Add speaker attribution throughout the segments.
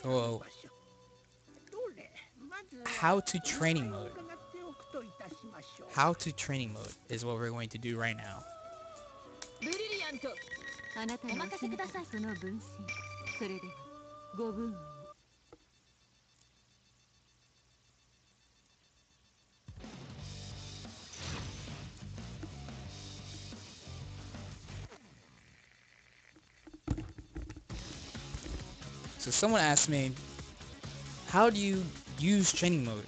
Speaker 1: So, how to training mode. How to training mode is what we're going to do right now. So someone asked me, how do you use training mode?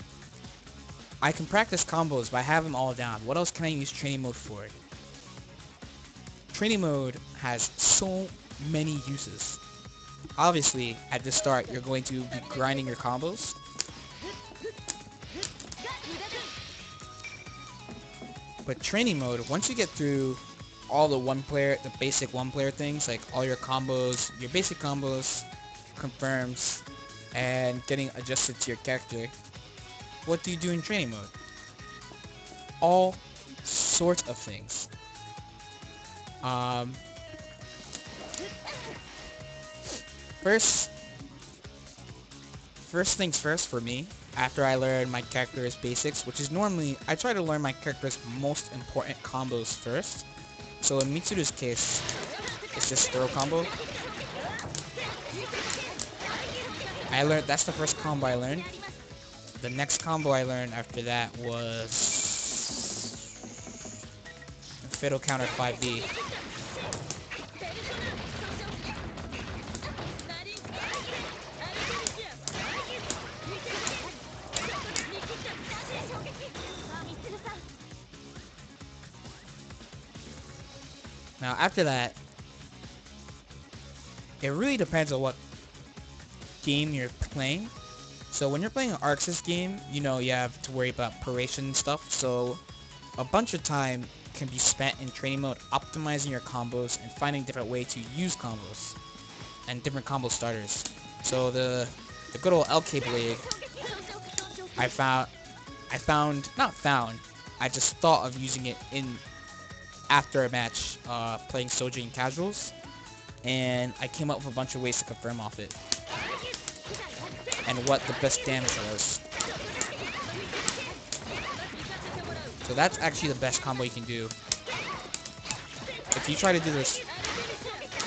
Speaker 1: I can practice combos, but I have them all down. What else can I use training mode for? Training mode has so many uses. Obviously, at the start, you're going to be grinding your combos. But training mode, once you get through all the basic one-player things, like all your combos, your basic combos, confirms, and getting adjusted to your character, what do you do in training mode? All sorts of things. First things first for me, after I learn my character's basics, which is normally, I try to learn my character's most important combos first. So in Mitsuru's case, it's this throw combo. That's the first combo I learned. The next combo I learned after that was Fiddle Counter 5D. Now after that, it really depends on what game you're playing. So when you're playing an Arxis game, you know you have to worry about proration and stuff. So a bunch of time can be spent in training mode optimizing your combos and finding different ways to use combos and different combo starters. So the good old LK Blade, I just thought of using it after a match playing Soji in casuals, and I came up with a bunch of ways to confirm off it and what the best damage was. So that's actually the best combo you can do. If you try to do this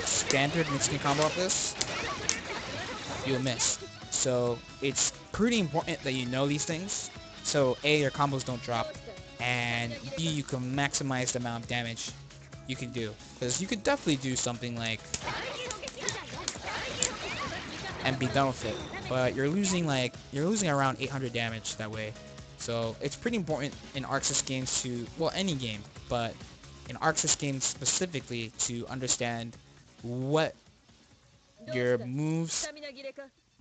Speaker 1: standard mixing combo off this, you'll miss. So it's pretty important that you know these things. So A, your combos don't drop, and B, you can maximize the amount of damage you can do. Because you could definitely do something like and be done with it, but you're losing around 800 damage that way. So it's pretty important in Arxis games to, well, any game, but in Arxis games specifically, to understand what your moves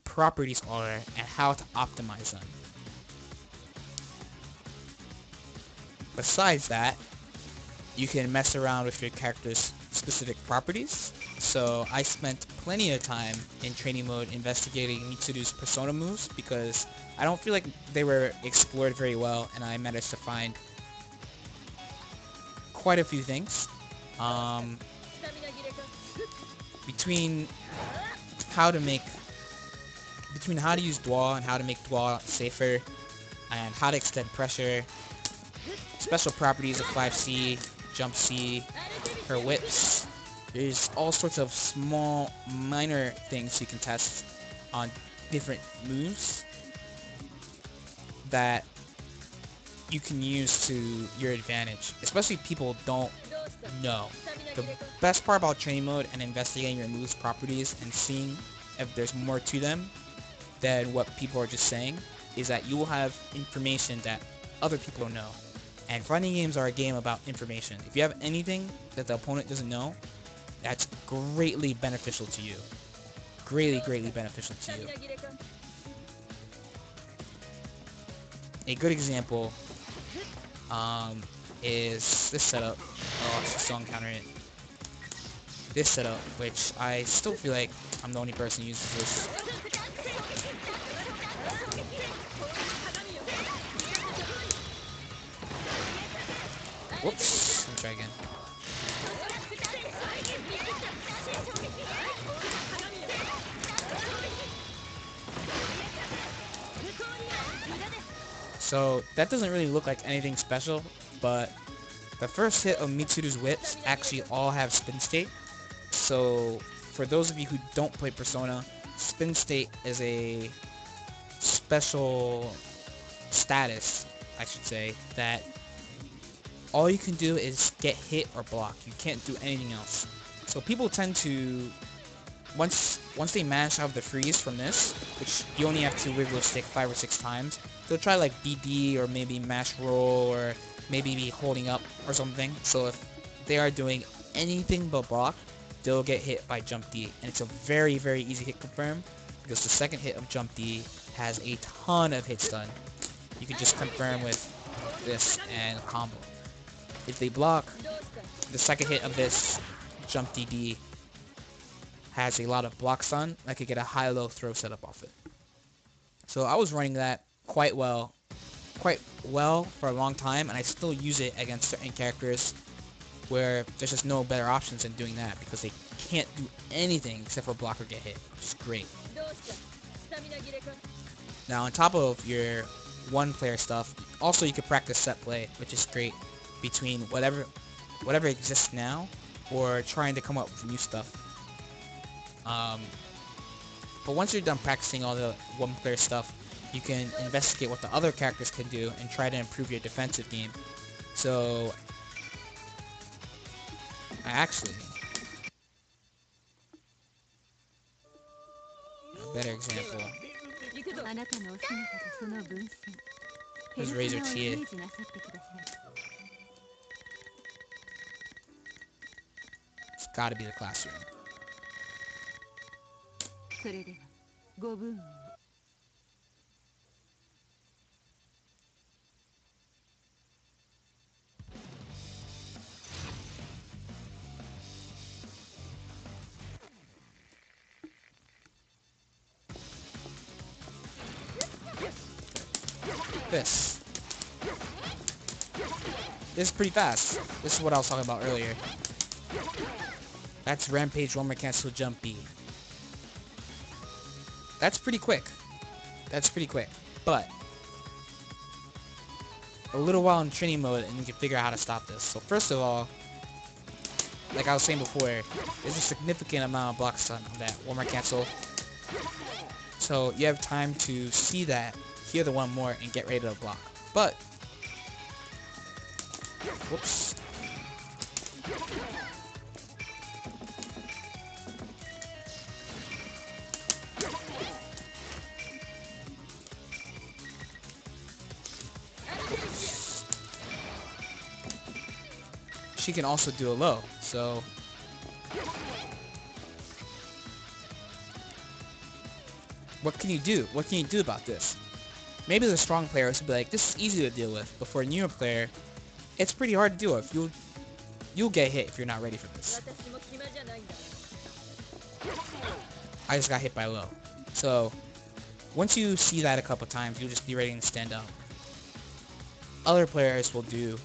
Speaker 1: properties are and how to optimize them. Besides that, you can mess around with your character's specific properties. So I spent plenty of time in training mode investigating Mitsuru's persona moves because I don't feel like they were explored very well, and I managed to find quite a few things. Between how to use Dwa and how to make Dwa safer, and how to extend pressure, special properties of 5C, jump C, her whips. There's all sorts of small, minor things you can test on different moves that you can use to your advantage, especially people don't know. The best part about training mode and investigating your moves properties and seeing if there's more to them than what people are just saying is that you will have information that other people don't know. And fighting games are a game about information. If you have anything that the opponent doesn't know, that's greatly beneficial to you. Greatly beneficial to you. A good example is this setup. Oh, I still encounter it. This setup, which I still feel like I'm the only person who uses this. Whoops. Let me try again. So that doesn't really look like anything special, but the first hit of Mitsuru's whips actually all have spin state. So for those of you who don't play Persona, spin state is a special status, I should say, that all you can do is get hit or block. You can't do anything else. So people tend to, once they manage to have the freeze from this, which you only have to wiggle a stick 5 or 6 times, they'll try like BB or maybe mash roll or maybe be holding up or something. So if they are doing anything but block, they'll get hit by jump D. And it's a very, very easy hit confirm because the second hit of jump D has a ton of hit stun. You can just confirm with this and combo. If they block, the second hit of this jump DD has a lot of block stun. I could get a high-low throw setup off it. So I was running that quite well for a long time, and I still use it against certain characters where there's just no better options than doing that because they can't do anything except for block or get hit, which is great. Now on top of your one-player stuff, also you could practice set play, which is great between whatever exists now or trying to come up with new stuff. But once you're done practicing all the one-player stuff, you can investigate what the other characters can do and try to improve your defensive game. So, actually, a better example is Razor Tia. It's gotta be the classroom. This is pretty fast. This is what I was talking about earlier. That's Rampage, Romer Cancel, Jump B. That's pretty quick. But a little while in training mode and you can figure out how to stop this. So first of all, like I was saying before, there's a significant amount of block stun on that Romer Cancel. So you have time to see that, hear the one more, and get ready to block. But, whoops. She can also do a low, so what can you do? What can you do about this? Maybe the strong players will be like, this is easy to deal with, but for a newer player, it's pretty hard to deal with. You'll get hit if you're not ready for this. I just got hit by low. So once you see that a couple times, you'll just be ready to stand up. Other players will do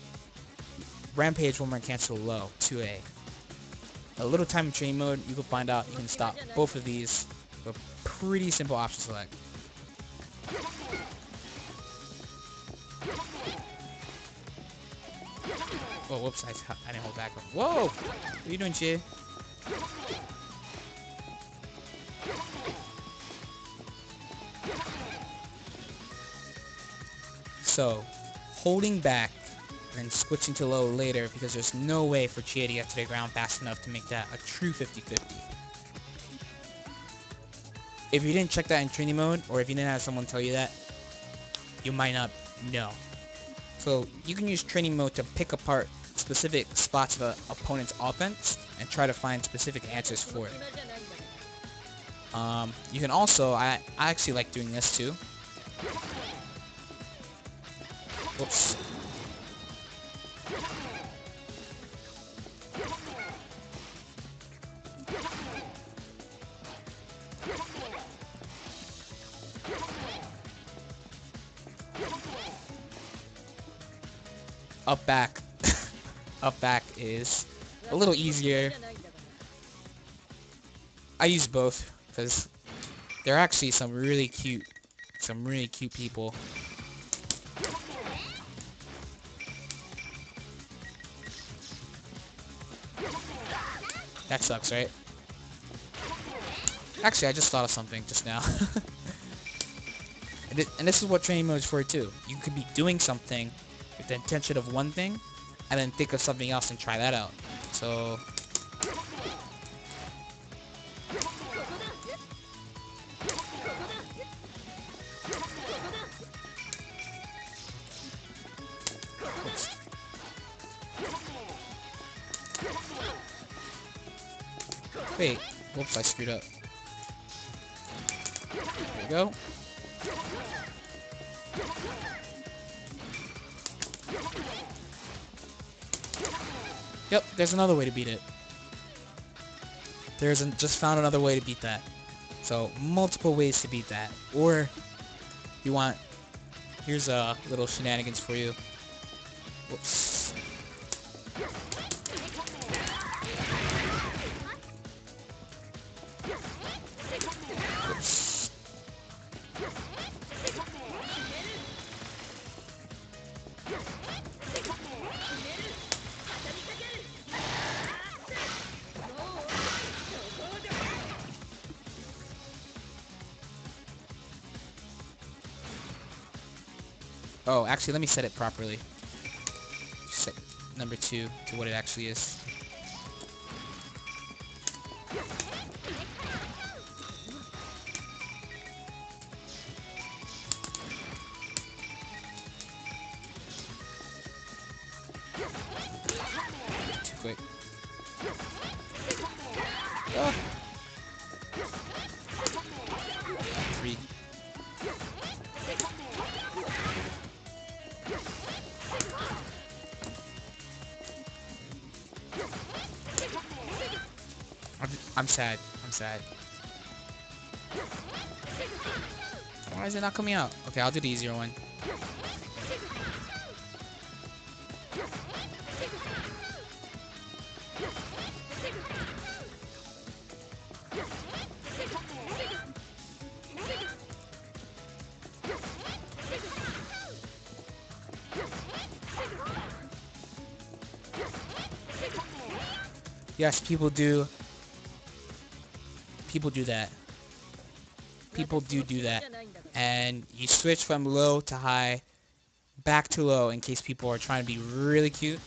Speaker 1: Rampage, Romer, Cancel, low, 2A. A little time in training mode, you can find out you can stop both of these with pretty simple option select. Oh, whoops, I didn't hold back. Whoa! What are you doing, Chia? So, holding back and switching to low later because there's no way for Chia to get to the ground fast enough to make that a true 50-50. If you didn't check that in training mode, or if you didn't have someone tell you that, you might not know. So you can use training mode to pick apart specific spots of the opponent's offense and try to find specific answers for it. You can also, I actually like doing this too. Whoops. Up back. Up back is a little easier. I use both because they're actually some really cute people. That sucks, right? Actually, I just thought of something just now. And this is what training mode is for too. You could be doing something with the intention of one thing, and then think of something else and try that out. So, oops. Wait, whoops, I screwed up. There we go. Yep, there's another way to beat it. Just found another way to beat that. So, multiple ways to beat that. Or, you want, here's a little shenanigans for you. Whoops. Whoops. Oh, actually, let me set it properly. Set number 2 to what it actually is. Too quick. Ah. 3. I'm sad. I'm sad. Why is it not coming out? Okay, I'll do the easier one. Yes, people do. People do that. People do that. And you switch from low to high, back to low in case people are trying to be really cute.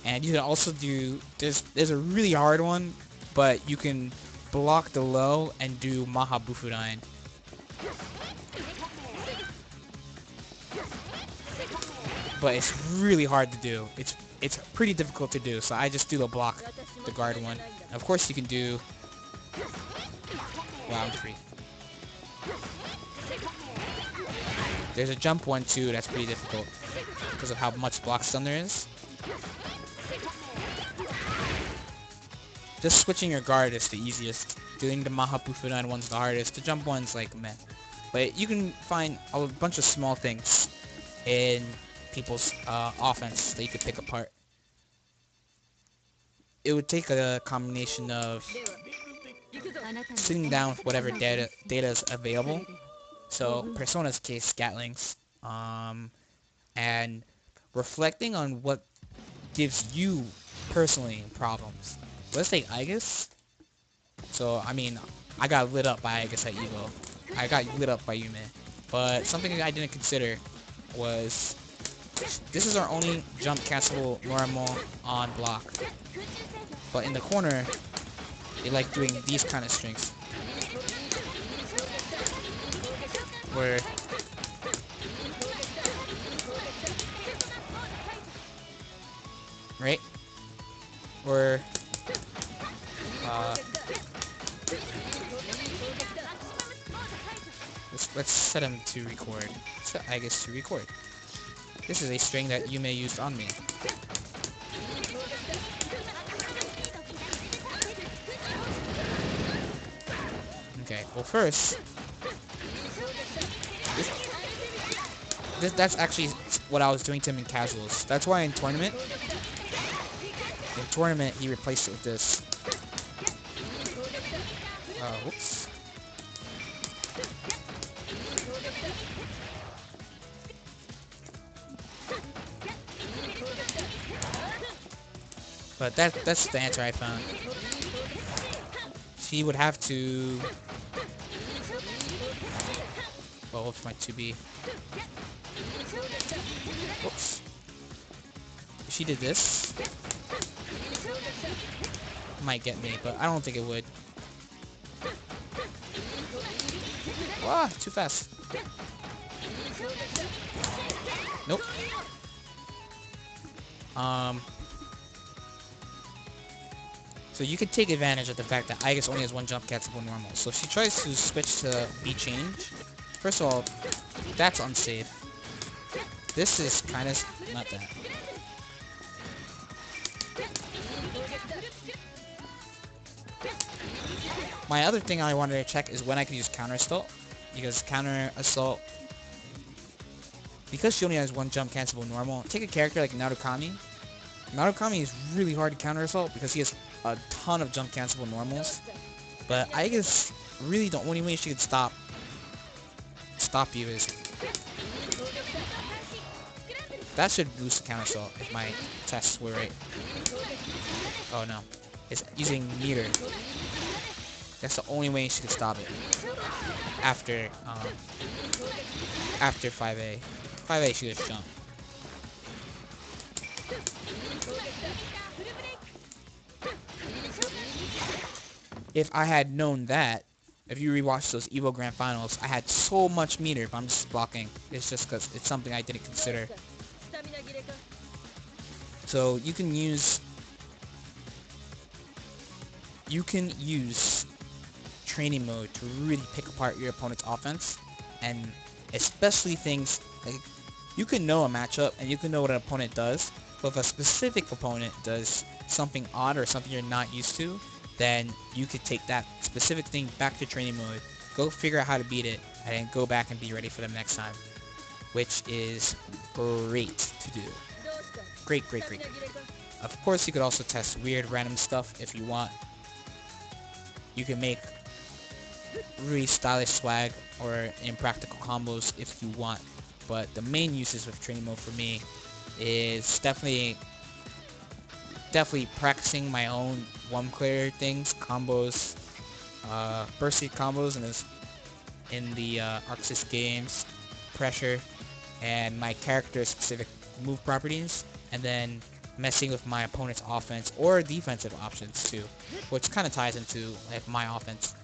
Speaker 1: And you can also do, there's a really hard one, but you can block the low and do Maha Bufudan. But it's really hard to do. It's pretty difficult to do, so I just do the guard one. And of course you can do, wow, I'm free. There's a jump one too that's pretty difficult because of how much block stun there is. Just switching your guard is the easiest. Doing the Maha Bufudan one's the hardest. The jump one's like meh. But you can find a bunch of small things in people's offense that you could pick apart. It would take a combination of sitting down with whatever data is available. So Persona's case, Gatlings, and reflecting on what gives you personally problems. Let's say Aegis. So I mean, I got lit up by Aegis at Evo. I got lit up by Yume. But something I didn't consider was this is our only jump cancelable normal on block. But in the corner, they like doing these kind of strings. Where right? Or let's set him to record. Set Aegis to record. This is a string that Yume used on me. Okay, well first, that's actually what I was doing to him in casuals. That's why in tournament he replaced it with this. Whoops. But that's the answer I found. she would have to... Well, what's my 2B? Whoops. If she did this, it might get me, but I don't think it would. Ah, too fast. Nope. So you could take advantage of the fact that Aigis only has one jump cancelable normal. So if she tries to switch to B change, first of all, that's unsafe. This is kind of not that. My other thing I wanted to check is when I can use counter assault, because counter assault, because she only has one jump cancelable normal. Take a character like Narukami. Narukami is really hard to counter assault because he has a ton of jump cancelable normals. But I guess really the only way she could stop you is that should boost the counter assault if my tests were right. Oh no, it's using meter. That's the only way she could stop it. After 5A. 5A she just jumped. If I had known that, if you rewatch those Evo Grand Finals, I had so much meter, but I'm just blocking. It's just because it's something I didn't consider. So you can use training mode to really pick apart your opponent's offense, and especially things like you can know a matchup and you can know what an opponent does, but if a specific opponent does something odd or something you're not used to, then you could take that specific thing back to training mode, go figure out how to beat it, and then go back and be ready for them next time, which is great to do. Great. Of course, you could also test weird random stuff if you want. You can make really stylish swag or impractical combos if you want, but the main uses with training mode for me is definitely practicing my own one-player things, combos, burst seed combos in the Arxis games, pressure, and my character-specific move properties, and then messing with my opponent's offense or defensive options too, which kind of ties into like my offense.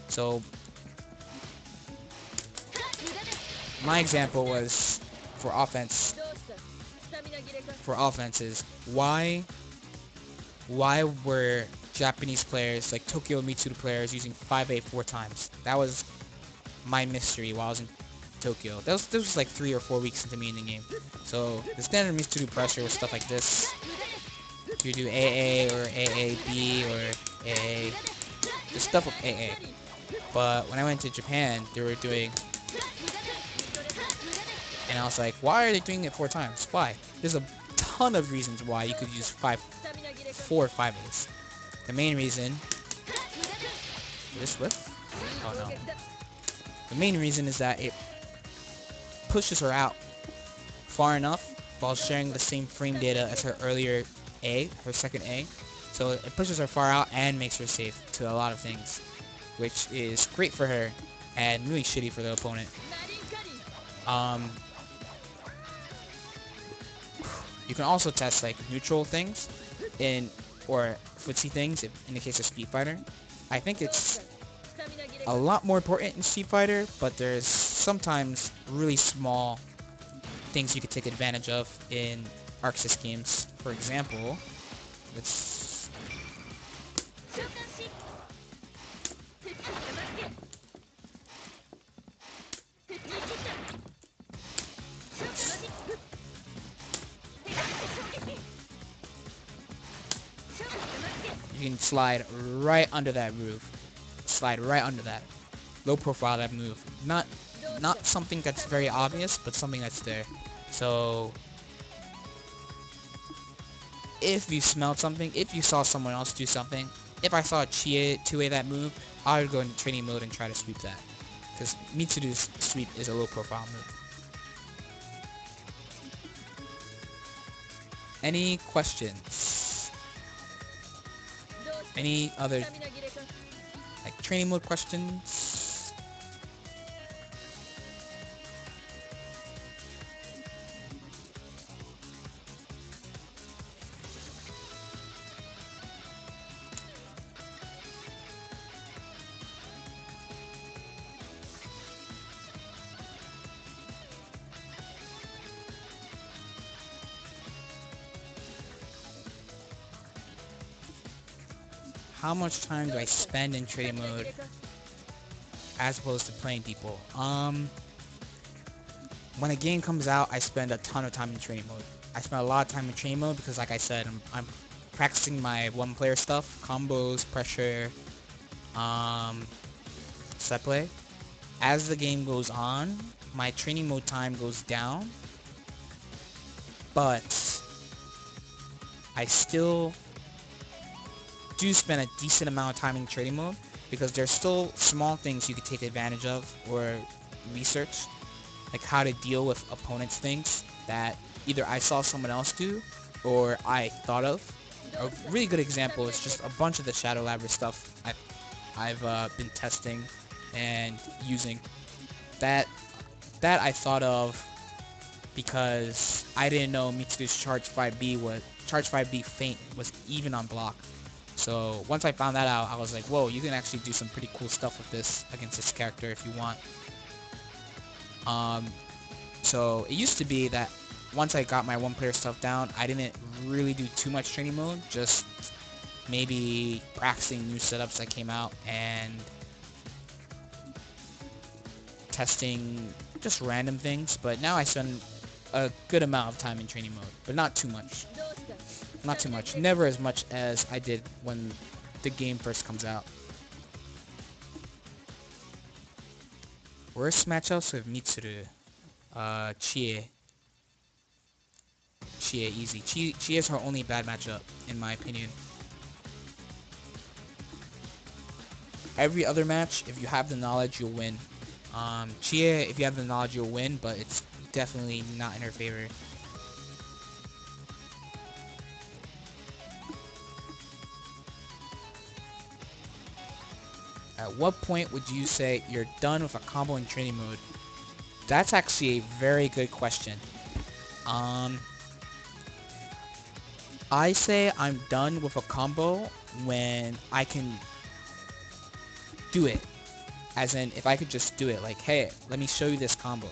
Speaker 1: So my example was for offense. For offenses, why were Japanese players like Tokyo Mitsuda players using 5A 4 times? That was my mystery while I was in Tokyo. This was like 3 or 4 weeks into me in the game. So the standard Mitsuda pressure was stuff like this. You do AA or AAB or AA, the stuff with AA. But when I went to Japan, they were doing, and I was like, why are they doing it 4 times? Why? There's a ton of reasons why you could use 4 5As. The main reason, this whiff? Oh no. The main reason is that it pushes her out far enough while sharing the same frame data as her earlier A, her second A. So it pushes her far out and makes her safe to a lot of things, which is great for her and really shitty for the opponent. You can also test like neutral things or footsie things in the case of Street Fighter. I think it's a lot more important in Street Fighter, but there's sometimes really small things you could take advantage of in Arxis games. For example, let's... You can slide right under that roof. Slide right under that. Low profile that move. Not something that's very obvious, but something that's there. So if you smelled something, if you saw someone else do something, if I saw Chie 2A that move, I would go into training mode and try to sweep that. Because Mitsuru's sweep is a low profile move. Any questions? Any other training mode questions? How much time do I spend in training mode as opposed to playing people? When a game comes out, I spend a ton of time in training mode. I spend a lot of time in training mode because, like I said, I'm practicing my one-player stuff, combos, pressure, set play. As the game goes on, my training mode time goes down, but I still do spend a decent amount of time in training mode because there's still small things you could take advantage of or research, like how to deal with opponents' things that either I saw someone else do or I thought of. A really good example is just a bunch of the Shadow Labyrinth stuff I've been testing and using. That I thought of because I didn't know Mitsuru's Charge 5B Feint was even on block. So once I found that out, I was like, whoa, you can actually do some pretty cool stuff with this against this character if you want. So it used to be that once I got my one-player stuff down, I didn't really do too much training mode, just maybe practicing new setups that came out and testing just random things. But now I spend a good amount of time in training mode, but not too much. Not too much. Never as much as I did when the game first comes out. Worst matchups with Mitsuru. Chie. Chie, easy. Chie is her only bad matchup, in my opinion. Every other match, if you have the knowledge, you'll win. Chie, if you have the knowledge, you'll win, but it's definitely not in her favor. At what point would you say you're done with a combo in training mode? That's actually a very good question. I say I'm done with a combo when I can do it. As in, if I could just do it, like, hey, let me show you this combo.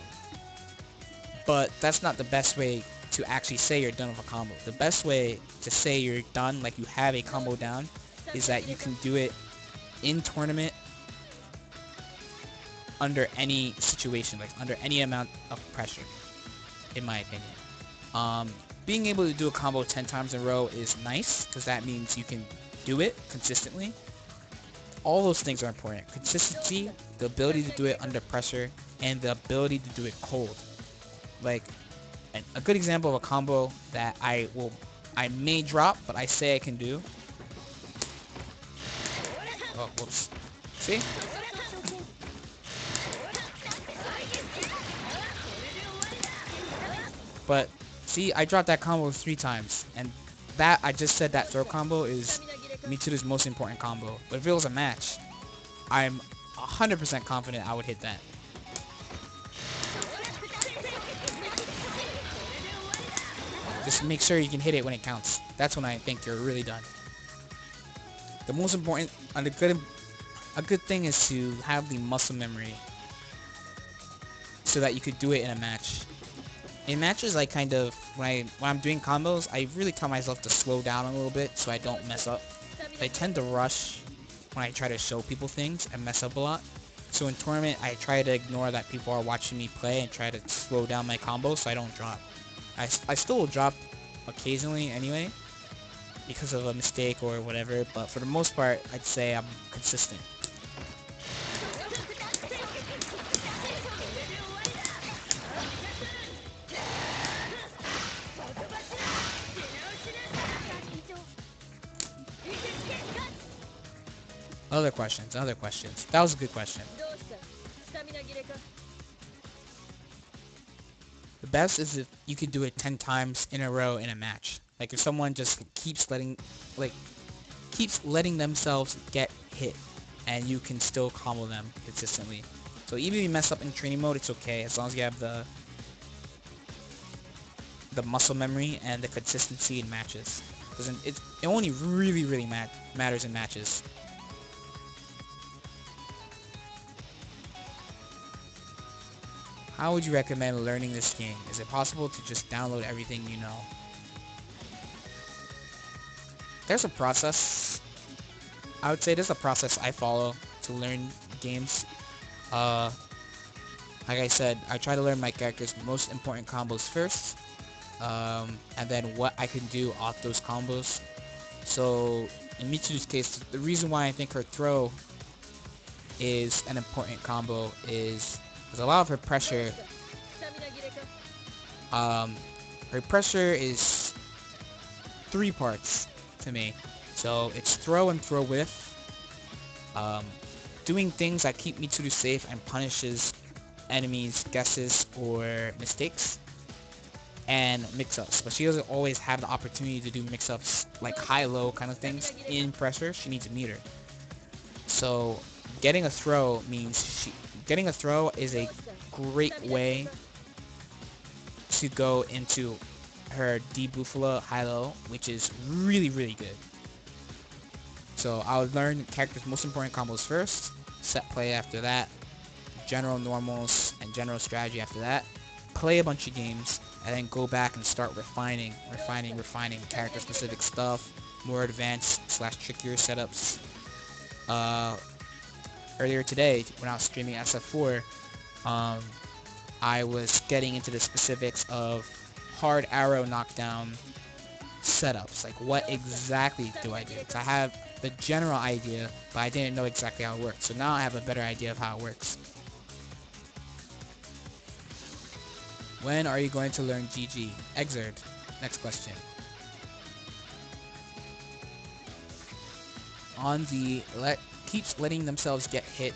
Speaker 1: But that's not the best way to actually say you're done with a combo. The best way to say you're done, like you have a combo down, is that you can do it in tournament under any situation, like under any amount of pressure, in my opinion. Being able to do a combo 10 times in a row is nice, because that means you can do it consistently. All those things are important. Consistency, the ability to do it under pressure, and the ability to do it cold. Like, a good example of a combo that I may drop, but I say I can do. Oh, whoops. See? But, see, I dropped that combo 3 times, and that, I just said that throw combo is Mitsuru's most important combo. But if it was a match, I'm 100% confident I would hit that. Just make sure you can hit it when it counts. That's when I think you're really done. The most important, a good thing is to have the muscle memory so that you could do it in a match. In matches, I kind of, when I'm doing combos, I really tell myself to slow down a little bit so I don't mess up. I tend to rush when I try to show people things and mess up a lot. So in tournament, I try to ignore that people are watching me play and try to slow down my combos so I don't drop. I still will drop occasionally anyway, because of a mistake or whatever, but for the most part, I'd say I'm consistent. Other questions. That was a good question. The best is if you could do it 10 times in a row in a match. Like if someone just keeps letting themselves get hit and you can still combo them consistently. So even if you mess up in training mode, it's okay as long as you have the muscle memory and the consistency in matches. Because it only really matters in matches. How would you recommend learning this game? Is it possible to just download everything you know? There's a process. I would say there's a process I follow to learn games. Uh, like I said, I try to learn my character's most important combos first, and then what I can do off those combos. So in Mitsu's case, the reason why I think her throw is an important combo is because a lot of her pressure, um, her pressure is three parts to me. So it's throw and throw with, um, doing things that keep Mitsuru safe and punishes enemies' guesses or mistakes, and mix-ups. But she doesn't always have the opportunity to do mix-ups like high-low kind of things in pressure. She needs a meter. So getting a throw is a great way to go into her D-Buffalo high-low, which is really good. So I would learn character's most important combos first, set play after that, general normals and general strategy after that, play a bunch of games, and then go back and start refining character specific stuff, more advanced / trickier setups. Earlier today, when I was streaming SF4, I was getting into the specifics of hard arrow knockdown setups. Like, what exactly do I do? Because I have the general idea, but I didn't know exactly how it worked. So now I have a better idea of how it works. When are you going to learn GG? Exerd. Next question. On the keeps letting themselves get hit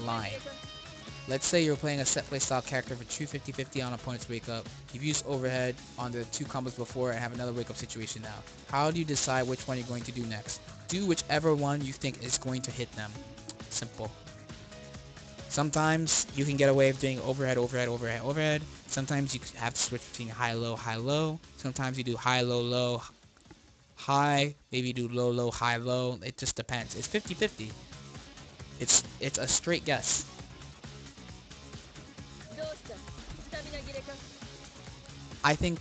Speaker 1: line. Let's say you're playing a set play style character for 250-50 on opponent's wake up. You've used overhead on the two combos before and have another wake up situation now. How do you decide which one you're going to do next? Do whichever one you think is going to hit them. Simple. Sometimes you can get away with doing overhead. Sometimes you have to switch between high, low. Sometimes you do high, low, high. Maybe you do low, high, low. It just depends. It's 50-50. It's a straight guess. I think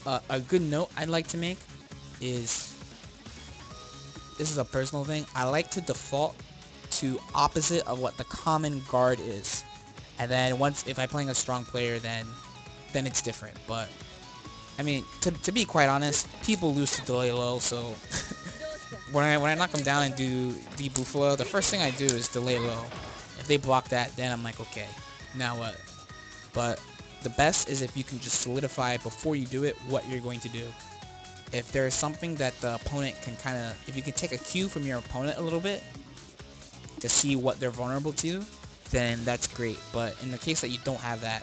Speaker 1: a good note I'd like to make is, this is a personal thing, I like to default to opposite of what the common guard is. And then if I'm playing a strong player, then it's different. But I mean, to be quite honest, people lose to delay low, so when I knock them down and do the Buffalo, the first thing I do is delay low. If they block that, then I'm like, okay, now what? But the best is if you can just solidify before you do it what you're going to do. If there's something that the opponent can if you can take a cue from your opponent a little bit to see what they're vulnerable to, then that's great. But in the case that you don't have that,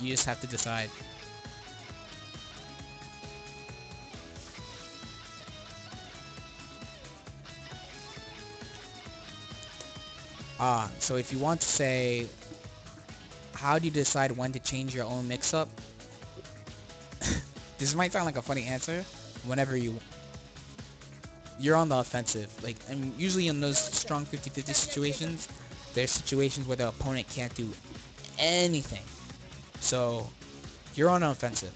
Speaker 1: you just have to decide. So if you want to say, how do you decide when to change your own mix-up? This might sound like a funny answer. Whenever you're on the offensive, like, and usually in those strong 50-50 situations, there's situations where the opponent can't do anything. So you're on the offensive.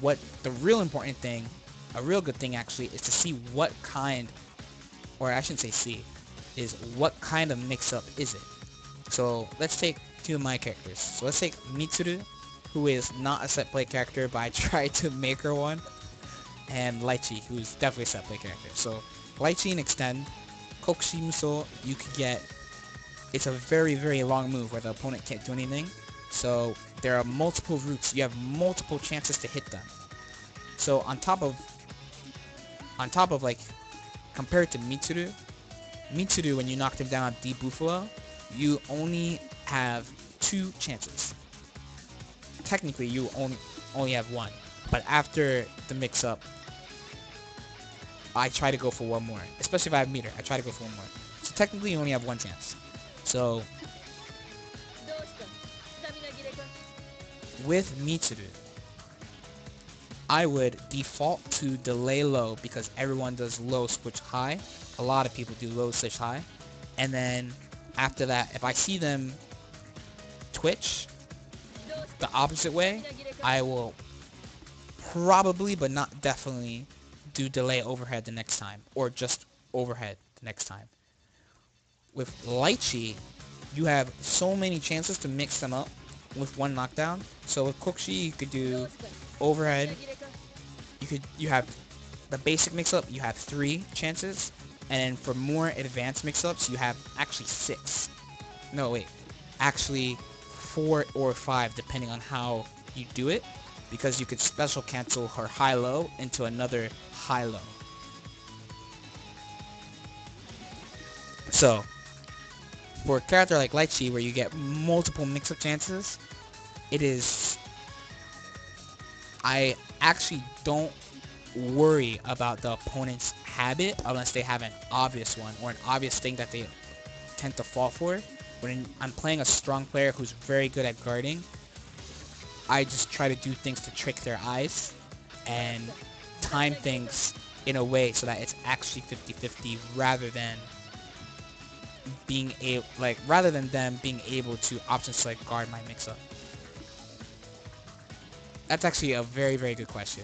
Speaker 1: What the real important thing, a real good thing actually, is to see what kind, or I shouldn't say see, is what kind of mix-up is it. So let's take two of my characters. So let's take Mitsuru, who is not a set play character, but I tried to make her one, and Lychee, who's definitely a set play character. So Lychee and Extend, Kokushi Muso, you could get, it's a very long move where the opponent can't do anything. So there are multiple routes, you have multiple chances to hit them. So on top of like, compared to Mitsuru, when you knocked him down on D Buffalo, you only have 2 chances. Technically, you only have 1. But after the mix-up, I try to go for one more. Especially if I have meter, I try to go for one more. So technically you only have one chance. So with Mitsuru, I would default to delay low because everyone does low switch high. A lot of people do low switch high. And then after that, if I see them twitch the opposite way, I will probably, but not definitely, do delay overhead the next time. Or just overhead the next time. With Lychee, you have so many chances to mix them up with one knockdown. So with Kokushi, you could do overhead. You have the basic mix-up, you have 3 chances. And then for more advanced mix-ups, you have actually 6. No, wait. Actually 4 or 5, depending on how you do it. Because you could special cancel her high-low into another high-low. So, for a character like Lychee, where you get multiple mix-up chances, I actually don't worry about the opponent's habit unless they have an obvious one or an obvious thing that they tend to fall for. When I'm playing a strong player who's very good at guarding, I just try to do things to trick their eyes and time things in a way so that it's actually 50-50 rather than them being able to option select guard my mix-up. That's actually a very, very good question.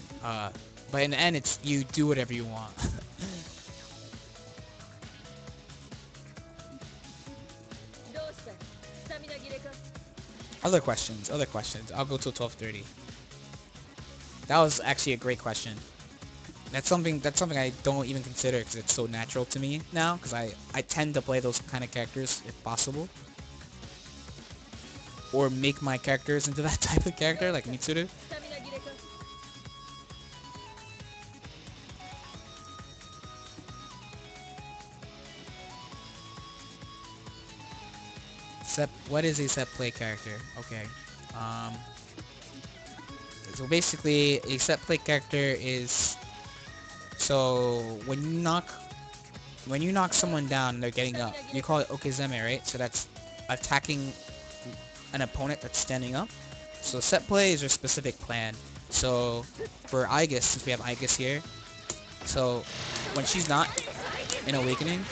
Speaker 1: But in the end, it's you do whatever you want. Other questions. I'll go till 12:30. That was actually a great question. That's something I don't even consider because it's so natural to me now. Because I tend to play those kind of characters if possible, or make my characters into that type of character like Mitsuru. What is a set play character? Okay. Um, so basically, a set play character is when you knock someone down and they're getting up, you call it Okezeme, right? So that's attacking an opponent that's standing up. So set play is your specific plan. So for Aegis, since we have Aegis here, so when she's not in Awakening,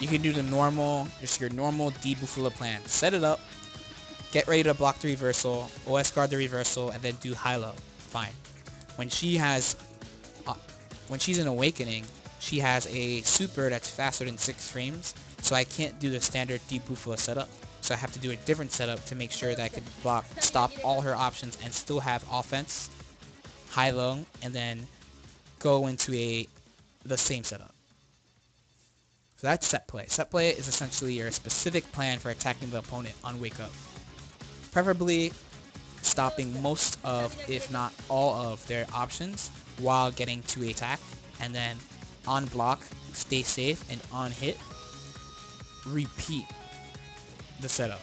Speaker 1: you can do the normal, just your normal Debufula plan. Set it up, get ready to block the reversal, OS guard the reversal, and then do high-low. Fine. When she's in Awakening, she has a super that's faster than 6 frames, so I can't do the standard Debufula setup. So I have to do a different setup to make sure that I can stop all her options and still have offense, high-low, and then go into the same setup. So that's set play. Set play is essentially your specific plan for attacking the opponent on wake up. Preferably stopping most of, if not all of, their options while getting to attack. And then on block, stay safe, and on hit, repeat the setup.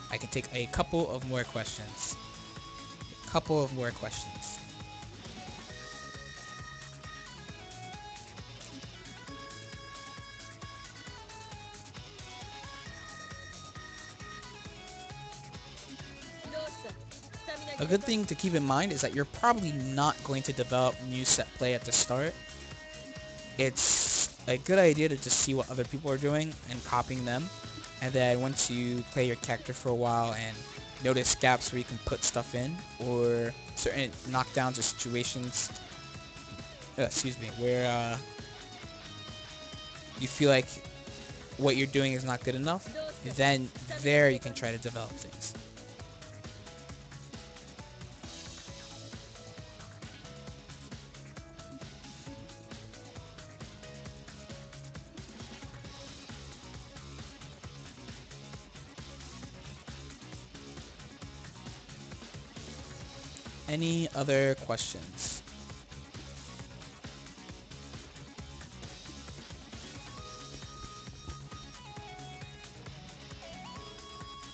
Speaker 1: I can take a couple of more questions. A good thing to keep in mind is that you're probably not going to develop new set play at the start. It's a good idea to just see what other people are doing and copying them. And then once you play your character for a while and notice gaps where you can put stuff in, or certain knockdowns or situations, where you feel like what you're doing is not good enough, then there you can try to develop things. Any other questions?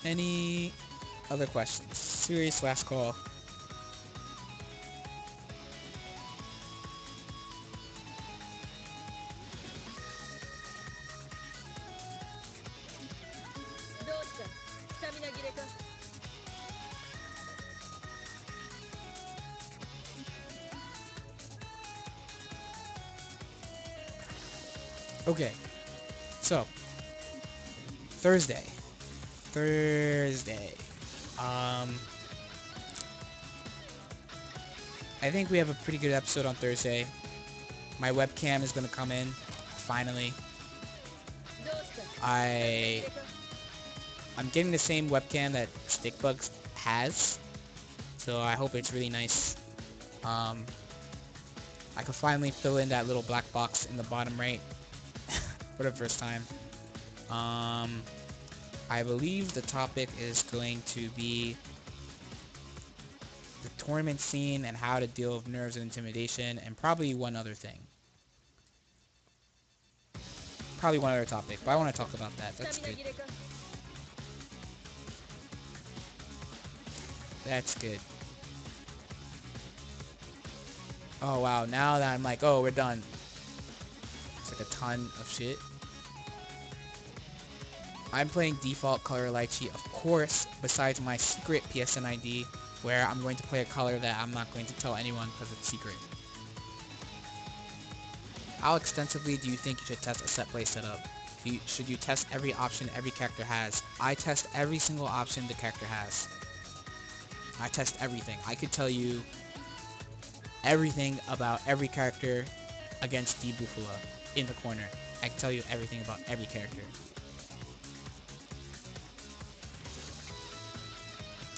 Speaker 1: Any Other questions? Serious last call. Okay, so Thursday. Thursday. Um, I think we have a pretty good episode on Thursday. My webcam is gonna come in, finally. I I'm getting the same webcam that Stickbugs has, so I hope it's really nice. Um, I can finally fill in that little black box in the bottom right for the first time. I believe the topic is going to be the tournament scene and how to deal with nerves and intimidation, and probably one other thing. Probably one other topic, but I want to talk about that. That's good. That's good. Oh wow, now that I'm like, oh, we're done. It's like a ton of shit. I'm playing default color Lychee, of course, besides my secret PSN ID, where I'm going to play a color that I'm not going to tell anyone because it's secret. How extensively do you think you should test a set play setup? Should you test every option every character has? I test every single option the character has. I test everything. I could tell you everything about every character against D Buffalo in the corner. I can tell you everything about every character.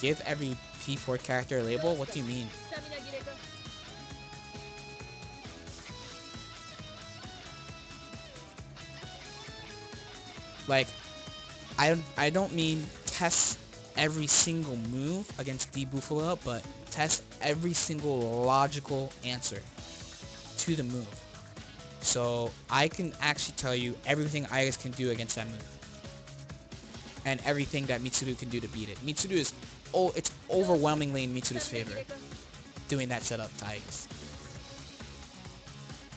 Speaker 1: Give every P4 character a label? What do you mean? Like, I don't mean test every single move against D Buffalo, but test every single logical answer to the move. So I can actually tell you everything Iris can do against that move. And everything that Mitsuru can do to beat it. Mitsuru is, it's overwhelmingly in Mitsuru's favor doing that setup to Iris.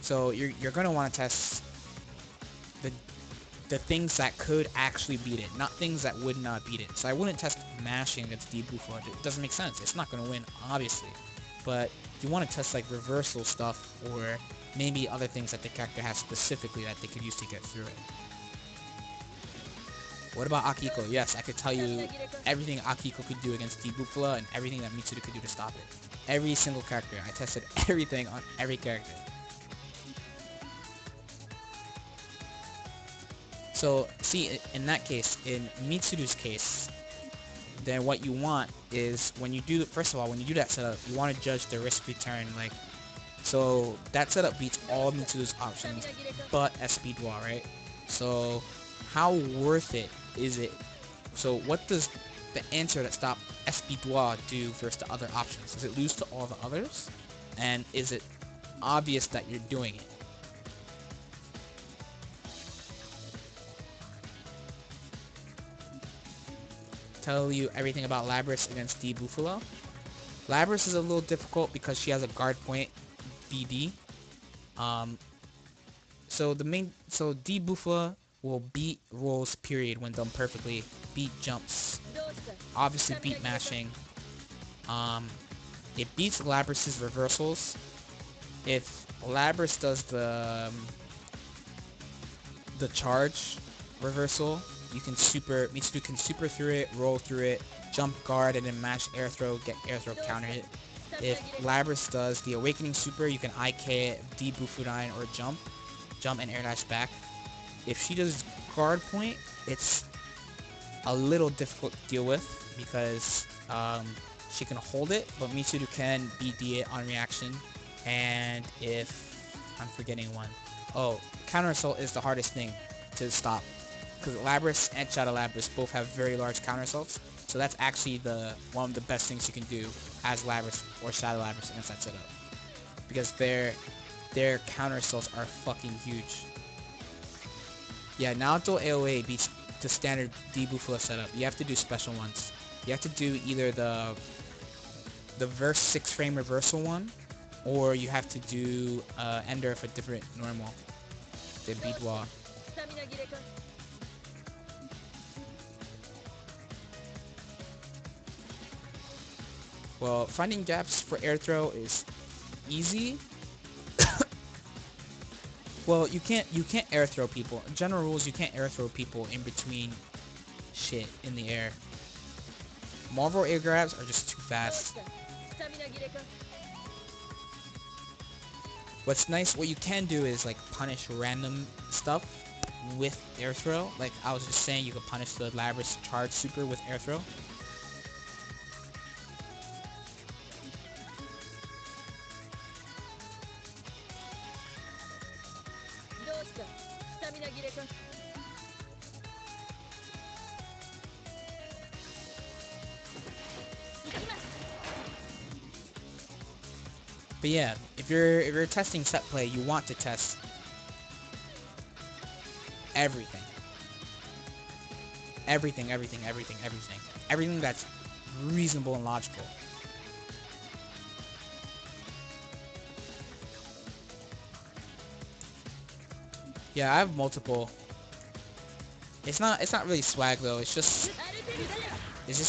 Speaker 1: So you're gonna want to test the things that could actually beat it, not things that would not beat it. So I wouldn't test mashing against D Buffalo. It doesn't make sense. It's not gonna win, obviously. But you want to test like reversal stuff or maybe other things that the character has specifically that they could use to get through it. What about Akiko? Yes, I could tell you everything Akiko could do against D Buffalo and everything that Mitsuru could do to stop it. Every single character. I tested everything on every character. So, see, in that case, in Mitsuru's case, then what you want is when you do, first of all, when you do that setup, you want to judge the risk return. Like, so that setup beats all Mitsuru's options, but SP Dwa, right? So, how worth it is it? So, what does the answer that stopped SP Dwa do versus the other options? Does it lose to all the others? And is it obvious that you're doing it? Tell you everything about Labrys against D Buffalo. Labrys is a little difficult because she has a guard point BD. So D Buffalo will beat rolls period when done perfectly, beat jumps, obviously beat mashing. It beats Labrys's reversals. If Labrys does the charge reversal, Mitsuru can super through it, roll through it, jump guard, and then mash air throw, get air throw counter hit. If Labrys does the awakening super, you can IK it, D Bufudine, or jump and air dash back. If she does guard point, it's a little difficult to deal with because she can hold it, but Mitsuru can BD it on reaction. And if I'm forgetting one, counter assault is the hardest thing to stop because Labrys and Shadow Labrys both have very large counter assaults. So that's actually one of the best things you can do as Labrys or Shadow Labrys against that setup, because their counter assaults are fucking huge. Yeah, Naoto AOA beats the standard D Buffalo setup. You have to do special ones. You have to do either the verse 6 frame reversal one, or you have to do Ender of a different normal, the Bidwa. Well, finding gaps for air throw is easy. Well, you can't air throw people. General rules, you can't air throw people in between shit in the air. Marvel air grabs are just too fast. What's nice, what you can do is like punish random stuff with air throw. Like I was just saying, you could punish the Labrys charge super with air throw. But yeah, if you're testing set play, you want to test everything. Everything that's reasonable and logical. Yeah, I have multiple. It's not really swag though. It's just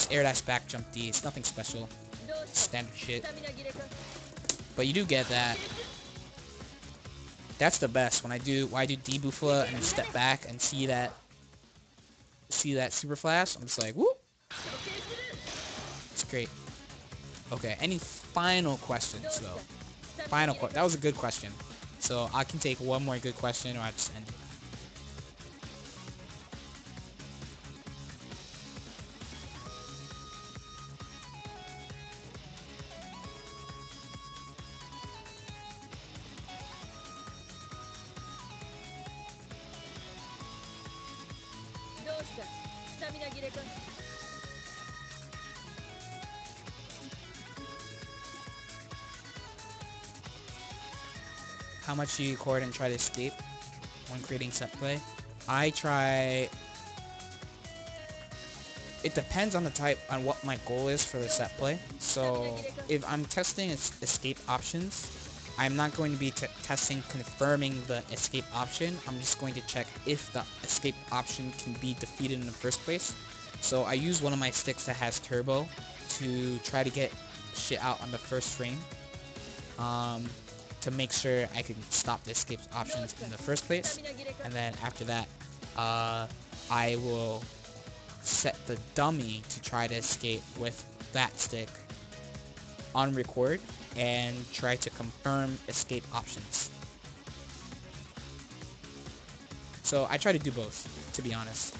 Speaker 1: air dash back jump D. It's nothing special. Standard shit. But you do get that. That's the best when I do D Bufla and step back and see that super flash. I'm just like, whoop. It's great. Okay, any final questions though? That was a good question. So I can take one more good question or I just end it. How much do you record and try to escape when creating set play? I try. It depends on the type, on what my goal is for the set play. So if I'm testing escape options, I'm not going to be testing confirming the escape option. I'm just going to check if the escape option can be defeated in the first place. So I use one of my sticks that has turbo to try to get shit out on the first frame. To make sure I can stop the escape options in the first place. And then after that, I will set the dummy to try to escape with that stick on record and try to confirm escape options. So I try to do both, to be honest.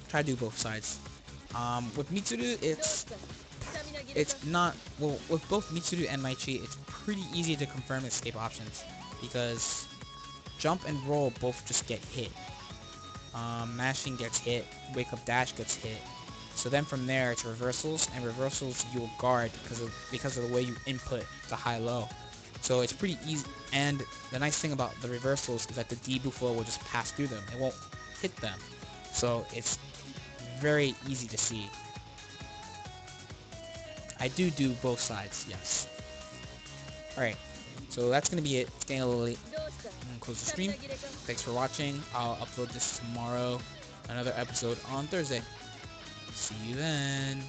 Speaker 1: Try to do both sides. With Mitsuru, it's not, well, with both Mitsuru and Maichi, it's pretty easy to confirm escape options because jump and roll both just get hit. Mashing gets hit, wake up dash gets hit. So then from there it's reversals, and reversals you'll guard because of the way you input the high-low. So it's pretty easy, and the nice thing about the reversals is that the D Bufo will just pass through them. It won't hit them. So it's very easy to see. I do both sides, yes. Alright, so that's gonna be it. It's getting a little late. I'm gonna close the stream. Thanks for watching. I'll upload this tomorrow. Another episode on Thursday. See you then.